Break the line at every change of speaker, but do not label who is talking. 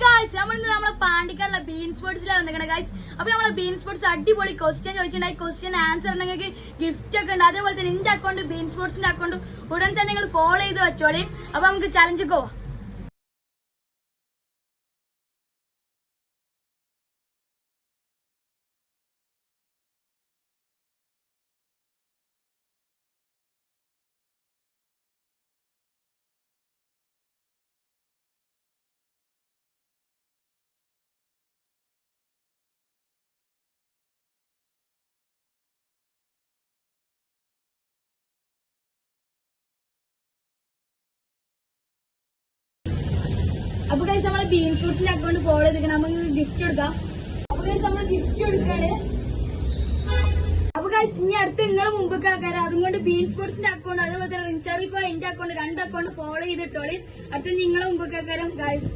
Guys നമ്മളെ പാണ്ടിക്കാരുള്ള been സ്പോർട്സിലാണ് വന്നിരിക്കണേ guys. അപ്പൊ നമ്മളെ ബീൻ സ്പോർട്സ് അടിപൊളി ക്വസ്റ്റ്യൻ ചോദിച്ചിട്ടുണ്ടായി. ക്വസ്റ്റ്യൻ ആൻസർ നിങ്ങൾക്ക് ഗിഫ്റ്റ് ഒക്കെ ഉണ്ട്. അതേപോലെ തന്നെ എന്റെ അക്കൗണ്ട് ബീൻ സ്പോർട്സിന്റെ അക്കൗണ്ട് ഉടൻ തന്നെ നിങ്ങൾ ഫോളോ ചെയ്ത് വെച്ചോളി. അപ്പൊ നമുക്ക് ചലഞ്ച് പോവാം. അപ്പൊ ഗൈസ് നമ്മളെ ബീൻ സ്പോർട്സിന്റെ അക്കൗണ്ട് ഫോളോ ചെയ്തിരിക്കണം. നമുക്ക് ഗിഫ്റ്റ് കൊടുക്കാം. അപ്പൊ ഗൈസ് നമ്മള് ഗിഫ്റ്റ് കൊടുക്കാണ്. അപ്പൊ ഗൈസ് ഇനി അടുത്ത് നിങ്ങളെ മുമ്പൊക്കെ ആക്കാരം. അതുകൊണ്ട് ബീൻ സ്പോർട്സിന്റെ അക്കൗണ്ട് അതേപോലെ തന്നെ റിൻഷാറിഫ എന്റെ അക്കൗണ്ട് 2 അക്കൗണ്ട് ഫോളോ ചെയ്തിട്ടോളി. അടുത്ത് നിങ്ങളെ മുമ്പൊക്കെ ആക്കാരം ഗൈസ്.